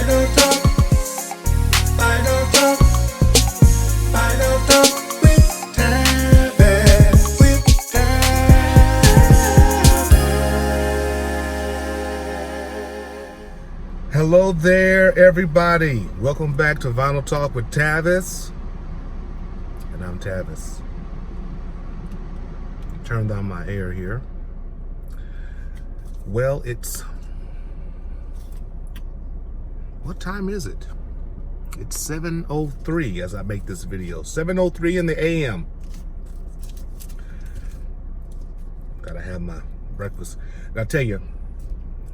Vinyl Talk, Vinyl Talk, Vinyl Talk with Tavis, with Tavis. Hello there, everybody. Welcome back to Vinyl Talk with Tavis. And I'm Tavis. Turn down my air here. Well, what time is it? It's 7:03 as I make this video. 7:03 in the AM. Gotta have my breakfast. And I tell you,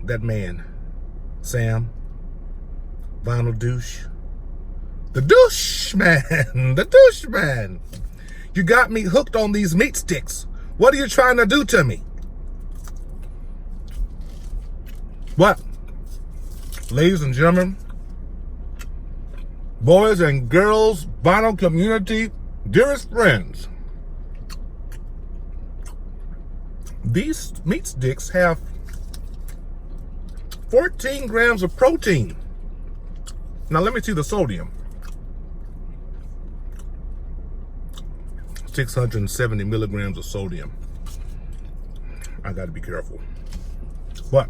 that man, Sam, Vinyl Douche, the douche man, the douche man. You got me hooked on these meat sticks. What are you trying to do to me? What? Ladies and gentlemen, boys and girls, vinyl community, dearest friends, these meat sticks have 14 grams of protein. Now let me see the sodium. 670 milligrams of sodium. I got to be careful. But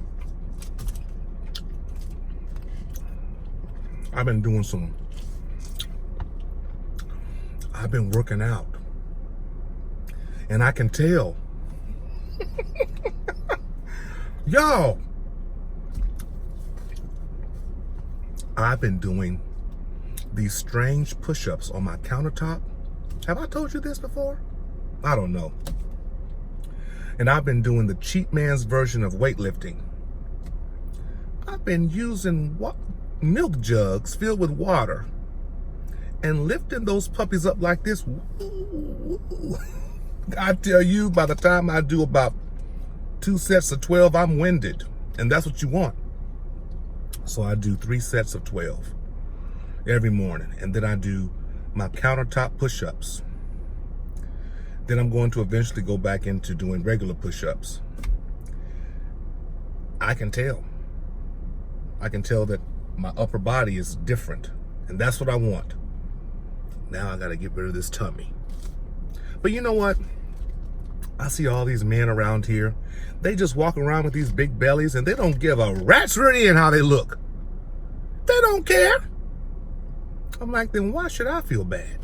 I've been working out, and I can tell. Yo, I've been doing these strange push-ups on my countertop. Have I told you this before? I don't know. And I've been doing the cheap man's version of weightlifting. I've been using milk jugs filled with water and lifting those puppies up like this. I tell you, by the time I do about 2 sets of 12, I'm winded. And that's what you want. So I do 3 sets of 12 every morning. And then I do my countertop push-ups. Then I'm going to eventually go back into doing regular push-ups. I can tell that my upper body is different, and that's what I want. Now I gotta get rid of this tummy. But you know what? I see all these men around here. They just walk around with these big bellies and they don't give a rat's rear end how they look. They don't care. I'm like, then why should I feel bad?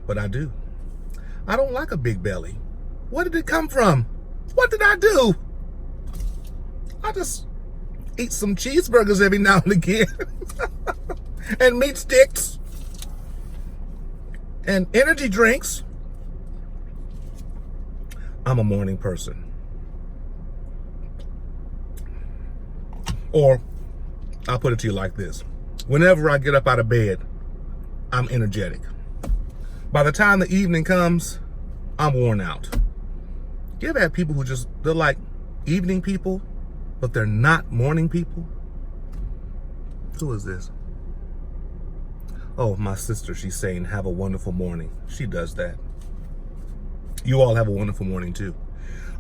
But I do. I don't like a big belly. Where did it come from? What did I do? I just eat some cheeseburgers every now and again. And meat sticks. And energy drinks. I'm a morning person. Or, I'll put it to you like this. Whenever I get up out of bed, I'm energetic. By the time the evening comes, I'm worn out. You ever had people who they're like evening people, but they're not morning people? Who is this? Oh, my sister, she's saying, have a wonderful morning. She does that. You all have a wonderful morning too.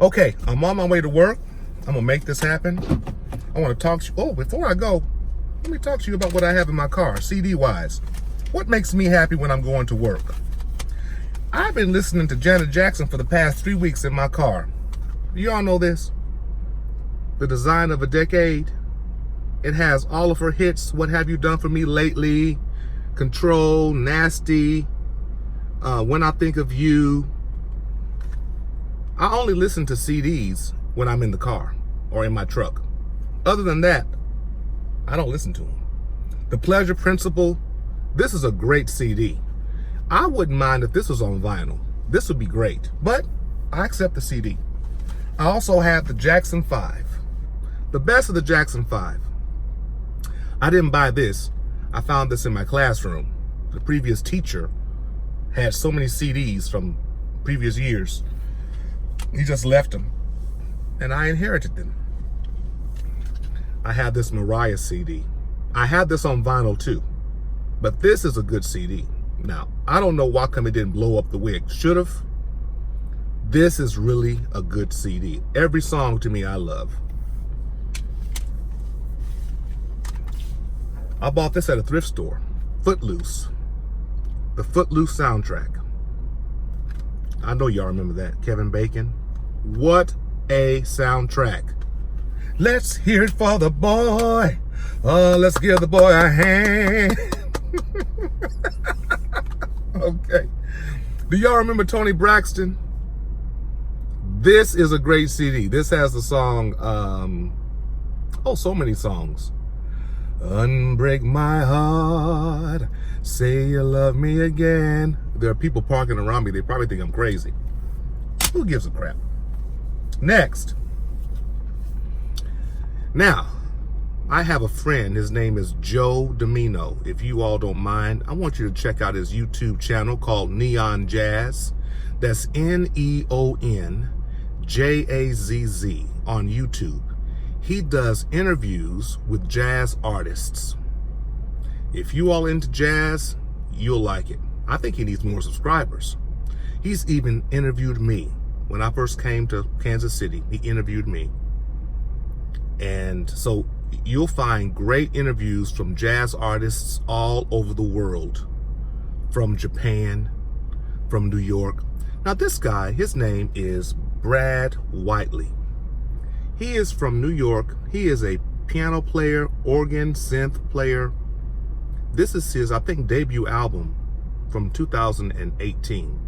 Okay, I'm on my way to work. I'm gonna make this happen. I wanna talk to you. Oh, before I go, let me talk to you about what I have in my car, CD-wise. What makes me happy when I'm going to work? I've been listening to Janet Jackson for the past 3 weeks in my car. You all know this? The Design of a Decade. It has all of her hits. What Have You Done For Me Lately? Control, Nasty, When I Think of You. I only listen to CDs when I'm in the car or in my truck. Other than that, I don't listen to them. The Pleasure Principle. This is a great CD. I wouldn't mind if this was on vinyl. This would be great, but I accept the CD. I also have the Jackson 5. The best of the Jackson 5. I didn't buy this. I found this in my classroom. The previous teacher had so many CDs from previous years. He just left them, and I inherited them. I have this Mariah CD. I have this on vinyl too. But this is a good CD. Now, I don't know why come it didn't blow up the way it should have. This is really a good CD. Every song to me I love. I bought this at a thrift store. Footloose. The Footloose soundtrack. I know y'all remember that. Kevin Bacon. What a soundtrack. Let's hear it for the boy. Oh, let's give the boy a hand. Okay. Do y'all remember Tony Braxton? This is a great CD. This has the song, so many songs. Unbreak my heart, say you love me again. There are people parking around me. They probably think I'm crazy. Who gives a crap? Next. Now, I have a friend. His name is Joe Domino. If you all don't mind, I want you to check out his YouTube channel called Neon Jazz. That's NeonJazz on YouTube. He does interviews with jazz artists. If you all into jazz, you'll like it. I think he needs more subscribers. He's even interviewed me. When I first came to Kansas City, he interviewed me. And so you'll find great interviews from jazz artists all over the world. From Japan, from New York. Now this guy, his name is Brad Whiteley. He is from New York. He is a piano player, organ, synth player. This is his, I think, debut album from 2018.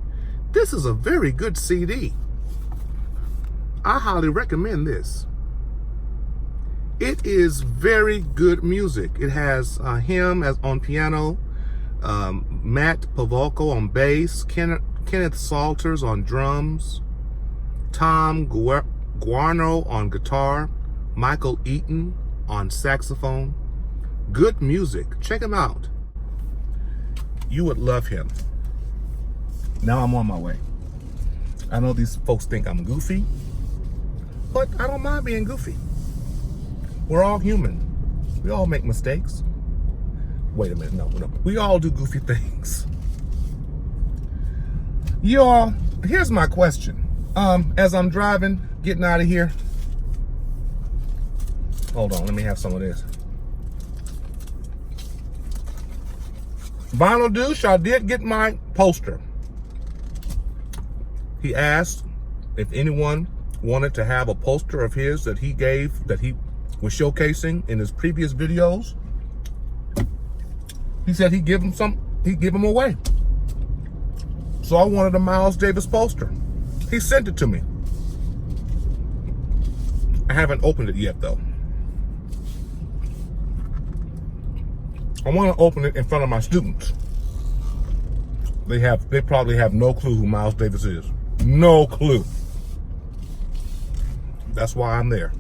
This is a very good CD. I highly recommend this. It is very good music. It has him as on piano, Matt Pavolko on bass, Kenneth Salters on drums, Tom Guarno on guitar, Michael Eaton on saxophone. Good music. Check him out. You would love him. Now I'm on my way. I know these folks think I'm goofy, but I don't mind being goofy. We're all human. We all make mistakes. Wait a minute, no. We all do goofy things. Y'all, here's my question. As I'm driving, getting out of here. Hold on, let me have some of this. Vinyl Douche, I did get my poster. He asked if anyone wanted to have a poster of his that he was showcasing in his previous videos. He said he'd give them away. So I wanted a Miles Davis poster. He sent it to me. I haven't opened it yet though. I want to open it in front of my students. They probably have no clue who Miles Davis is. No clue. That's why I'm there.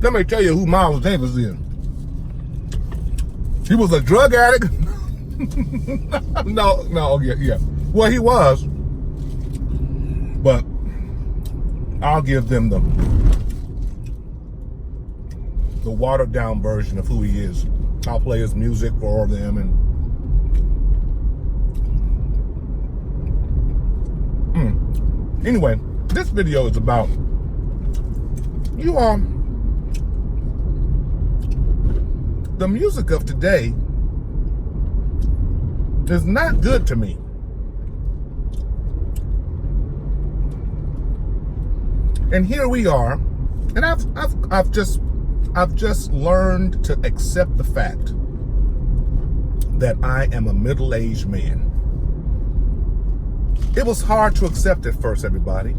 Let me tell you who Miles Davis is. He was a drug addict. Yeah. Well, he was. But I'll give them the watered down version of who he is. I'll play his music for them Anyway, this video is about you all. The music of today is not good to me. And here we are, and I've just learned to accept the fact that I am a middle-aged man. It was hard to accept at first, everybody.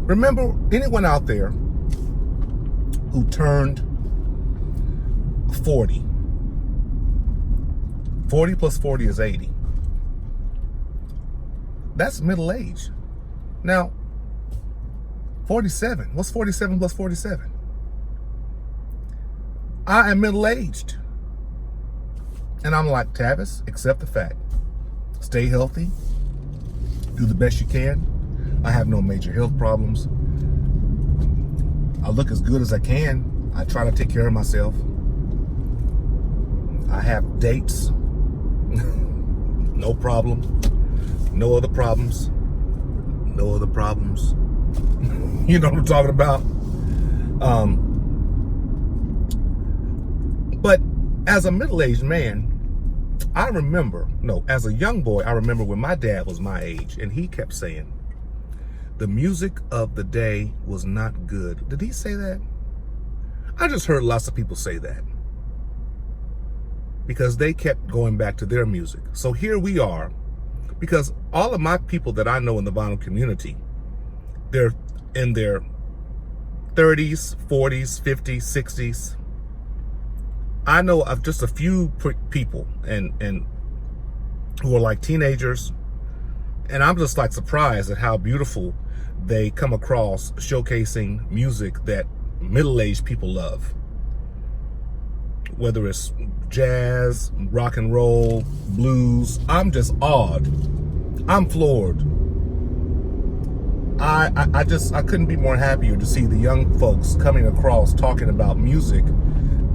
Remember, anyone out there who turned 40. 40 plus 40 is 80. That's middle age. Now, 47. What's 47 plus 47? I am middle-aged. And I'm like, Tavis, accept the fact. Stay healthy. Do the best you can. I have no major health problems. I look as good as I can. I try to take care of myself. I have dates. No problem. No other problems. No other problems. You know what I'm talking about? But As a middle-aged man, as a young boy, I remember when my dad was my age, and he kept saying, the music of the day was not good. Did he say that? I just heard lots of people say that because they kept going back to their music. So here we are, because all of my people that I know in the vinyl community, they're in their 30s, 40s, 50s, 60s. I know of just a few people and who are like teenagers, and I'm just like surprised at how beautiful they come across showcasing music that middle-aged people love. Whether it's jazz, rock and roll, blues, I'm just awed. I'm floored. I couldn't be more happier to see the young folks coming across talking about music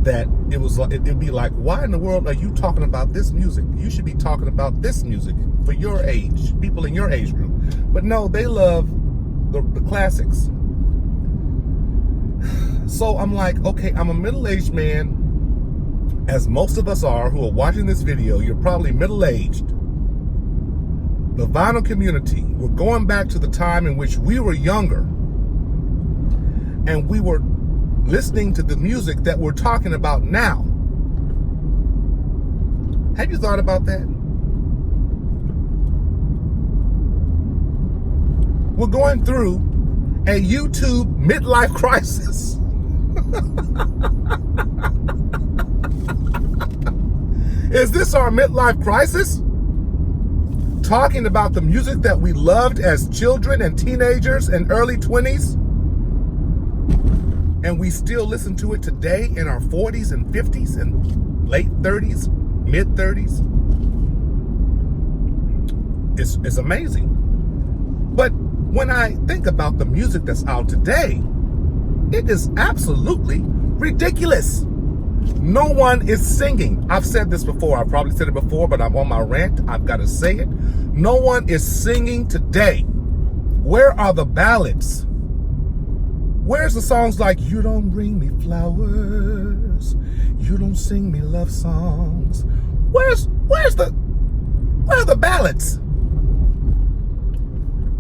that it'd be like, why in the world are you talking about this music? You should be talking about this music for your age, people in your age group. But no, they love the classics. So I'm like, okay, I'm a middle-aged man, as most of us are who are watching this video. You're probably middle-aged. The vinyl community, we're going back to the time in which we were younger and we were listening to the music that we're talking about now. Have you thought about that? We're going through a YouTube midlife crisis. Is this our midlife crisis? Talking about the music that we loved as children and teenagers and early 20s, and we still listen to it today in our 40s and 50s and late 30s, mid 30s. It's amazing. But when I think about the music that's out today, it is absolutely ridiculous. No one is singing. I've said this before. I've probably said it before, but I'm on my rant. I've got to say it. No one is singing today. Where are the ballads? Where's the songs like, you don't bring me flowers, you don't sing me love songs? Where are the ballads?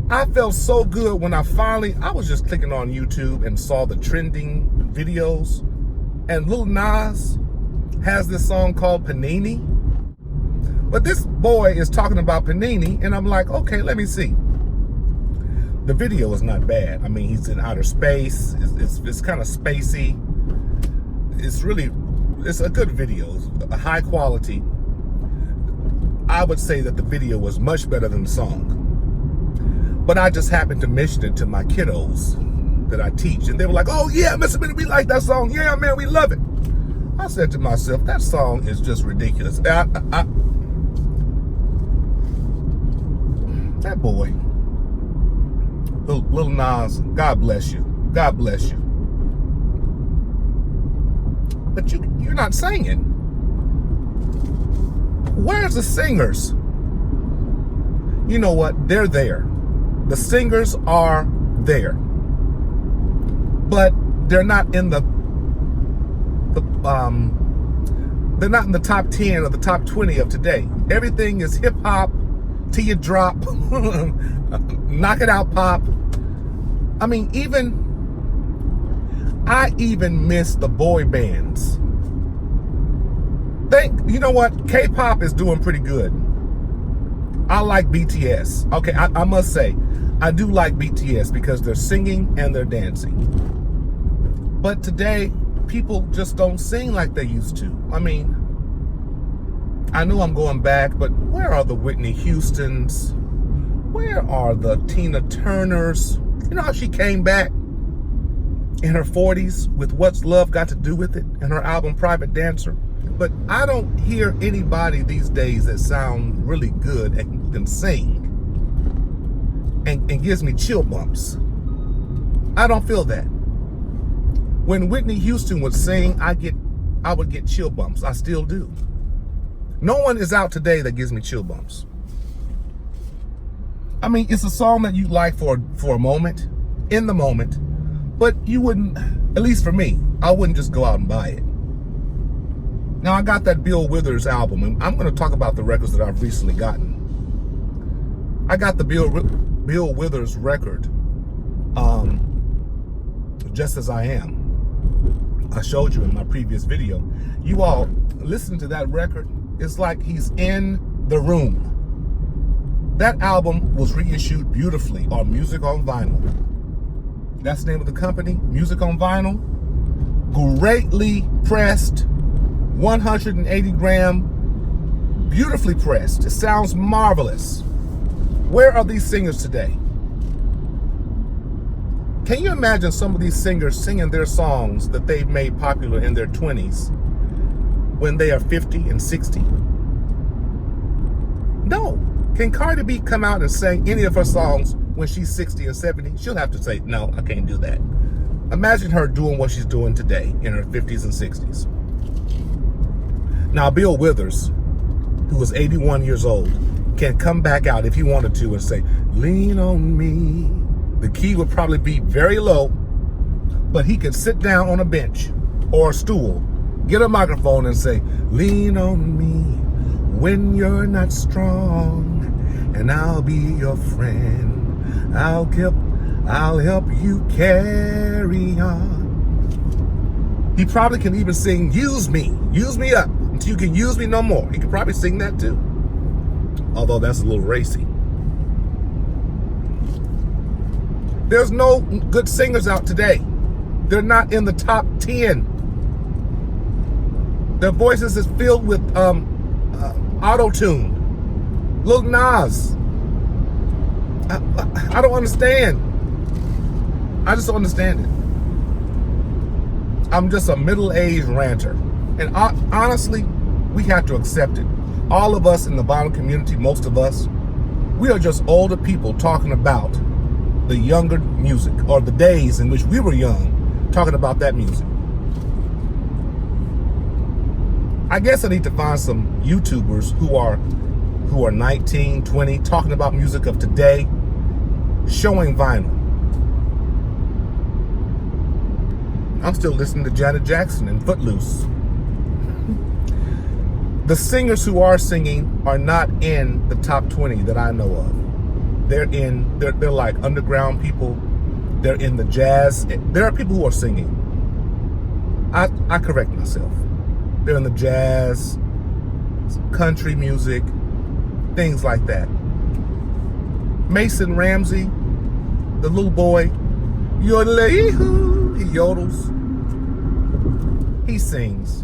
I felt so good when I was just clicking on YouTube and saw the trending videos, and Lil Nas has this song called Panini. But this boy is talking about Panini, and I'm like, okay, let me see. The video is not bad. I mean, he's in outer space. It's kind of spacey. It's a good video. It's a high quality. I would say that the video was much better than the song. But I just happened to mention it to my kiddos that I teach, and they were like, oh yeah, Mr. Minnie, we like that song. Yeah, man, we love it. I said to myself, that song is just ridiculous. That boy, Lil Nas, God bless you. God bless you. But you're not singing. Where's the singers? You know what? They're there. The singers are there. But they're not in they're not in the top 10 or the top 20 of today. Everything is hip hop, till you drop, knock it out pop. I mean, I even miss the boy bands. You know what? K-pop is doing pretty good. I like BTS. Okay, I must say, I do like BTS because they're singing and they're dancing. But today, people just don't sing like they used to. I mean, I know I'm going back, but where are the Whitney Houstons? Where are the Tina Turners? You know how she came back in her 40s with What's Love Got to Do With It and her album Private Dancer? But I don't hear anybody these days that sound really good and can sing and gives me chill bumps. I don't feel that. When Whitney Houston would sing, I would get chill bumps. I still do. No one is out today that gives me chill bumps. I mean, it's a song that you like for a moment, in the moment, but you wouldn't, at least for me, I wouldn't just go out and buy it. Now, I got that Bill Withers album, and I'm going to talk about the records that I've recently gotten. I got the Bill Withers record, Just As I Am. I showed you in my previous video. You all listen to that record. It's like he's in the room. That album was reissued beautifully on Music on Vinyl. That's the name of the company, Music on Vinyl. Greatly pressed, 180 gram, beautifully pressed. It sounds marvelous. Where are these singers today? Can you imagine some of these singers singing their songs that they've made popular in their 20s when they are 50 and 60? No. Can Cardi B come out and sing any of her songs when she's 60 and 70? She'll have to say, no, I can't do that. Imagine her doing what she's doing today in her 50s and 60s. Now, Bill Withers, who was 81 years old, can come back out if he wanted to and say, lean on me. The key would probably be very low, but he could sit down on a bench or a stool, get a microphone and say, lean on me when you're not strong, and I'll be your friend. I'll help you carry on. He probably can even sing, use me up until you can use me no more. He could probably sing that too, although that's a little racy. There's no good singers out today. They're not in the top 10. Their voices is filled with auto-tune. Lil Nas. I don't understand. I just don't understand it. I'm just a middle-aged ranter. And honestly, we have to accept it. All of us in the vinyl community, most of us, we are just older people talking about the younger music, or the days in which we were young, talking about that music. I guess I need to find some YouTubers who are 19, 20, talking about music of today, showing vinyl. I'm still listening to Janet Jackson and Footloose. The singers who are singing are not in the top 20 that I know of. They're like underground people. They're in the jazz. There are people who are singing. I correct myself. They're in the jazz, country music, things like that. Mason Ramsey, the little boy, he yodels. He sings.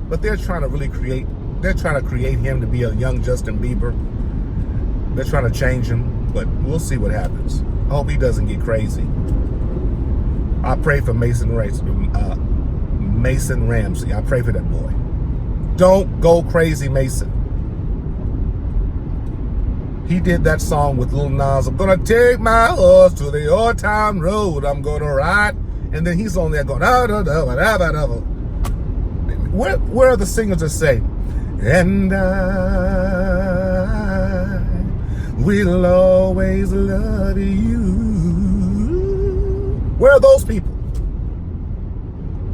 But they're trying to create him to be a young Justin Bieber. They're trying to change him, but we'll see what happens. I hope he doesn't get crazy. I pray for Mason Ramsey. I pray for that boy. Don't go crazy, Mason. He did that song with Lil Nas. I'm gonna take my horse to the old town road. I'm gonna ride. And then he's on there going, where are the singers that say, and I will always love you? Where are those people?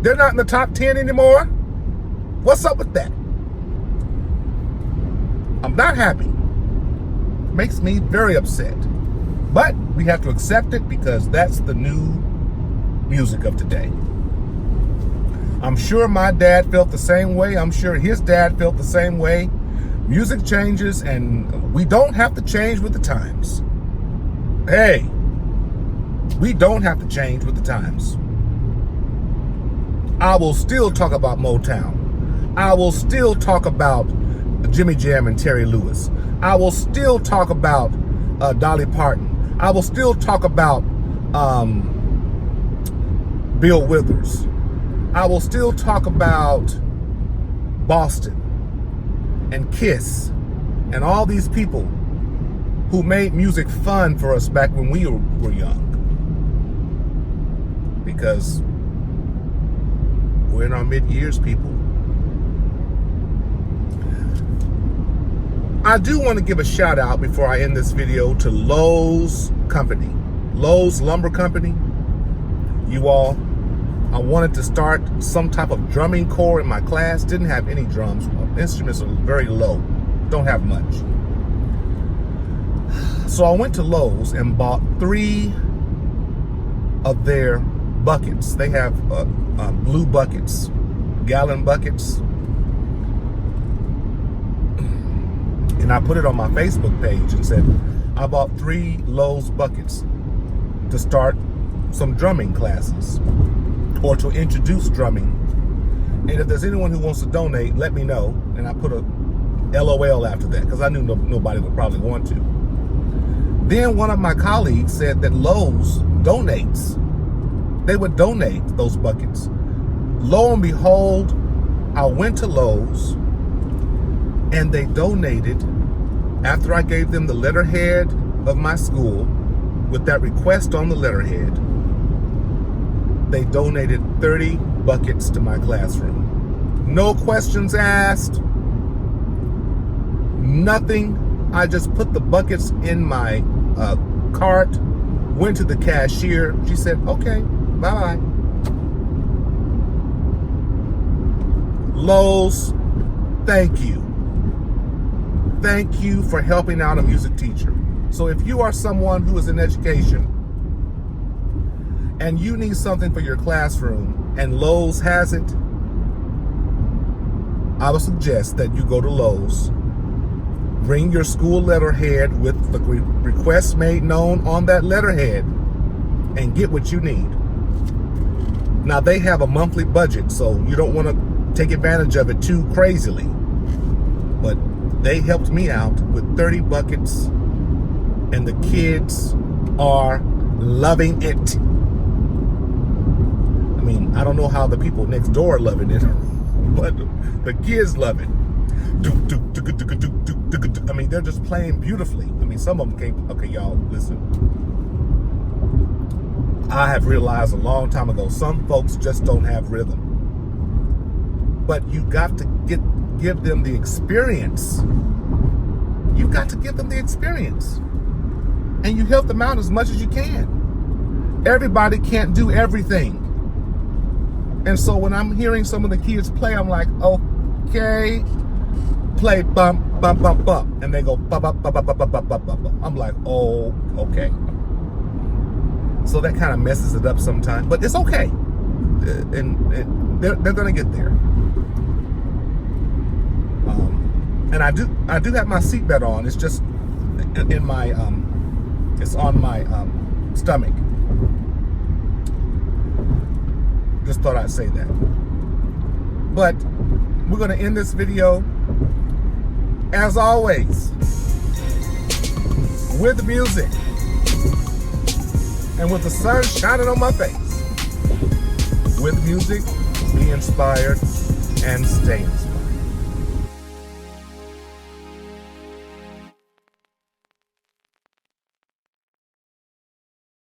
They're not in the top 10 anymore? What's up with that? I'm not happy. Makes me very upset. But we have to accept it because that's the new music of today. I'm sure my dad felt the same way. I'm sure his dad felt the same way. Music changes and we don't have to change with the times. Hey, we don't have to change with the times. I will still talk about Motown. I will still talk about Jimmy Jam and Terry Lewis. I will still talk about Dolly Parton. I will still talk about Bill Withers. I will still talk about Boston and Kiss and all these people who made music fun for us back when we were young. Because we're in our mid-years, people. I do want to give a shout out before I end this video to Lowe's company, Lowe's Lumber Company. You all, I wanted to start some type of drumming corps in my class. Didn't have any drums. Instruments are very low. Don't have much. So I went to Lowe's and bought 3 of their buckets. They have blue buckets, gallon buckets. And I put it on my Facebook page and said, I bought 3 Lowe's buckets to start some drumming classes or to introduce drumming. And if there's anyone who wants to donate, let me know. And I put a LOL after that because I knew nobody would probably want to. Then one of my colleagues said that Lowe's donates. They would donate those buckets. Lo and behold, I went to Lowe's and they donated, after I gave them the letterhead of my school with that request on the letterhead, they donated 30 buckets to my classroom. No questions asked, nothing. I just put the buckets in my cart, went to the cashier. She said, okay, bye-bye. Lowe's, thank you. Thank you for helping out a music teacher. So if you are someone who is in education and you need something for your classroom and Lowe's has it, I would suggest that you go to Lowe's, bring your school letterhead with the request made known on that letterhead, and get what you need. Now, they have a monthly budget, so you don't want to take advantage of it too crazily. But they helped me out with 30 buckets, and the kids are loving it. I mean, I don't know how the people next door are loving it, but the kids love it. I mean, they're just playing beautifully. I mean, some of them can't. Okay, y'all, listen. I have realized a long time ago, some folks just don't have rhythm. But you got to give them the experience. You've got to give them the experience. And you help them out as much as you can. Everybody can't do everything. And so when I'm hearing some of the kids play, I'm like, okay, play bump, bump, bump, bump. And they go bump, bump, bump, bump, bump, bump, bump, bump. I'm like, oh, okay. So that kind of messes it up sometimes, but it's okay. And they're gonna get there. And I do have my seatbelt on. It's just in my it's on my stomach. Just thought I'd say that. But we're gonna end this video, as always, with music and with the sun shining on my face. With music, be inspired and stay inspired.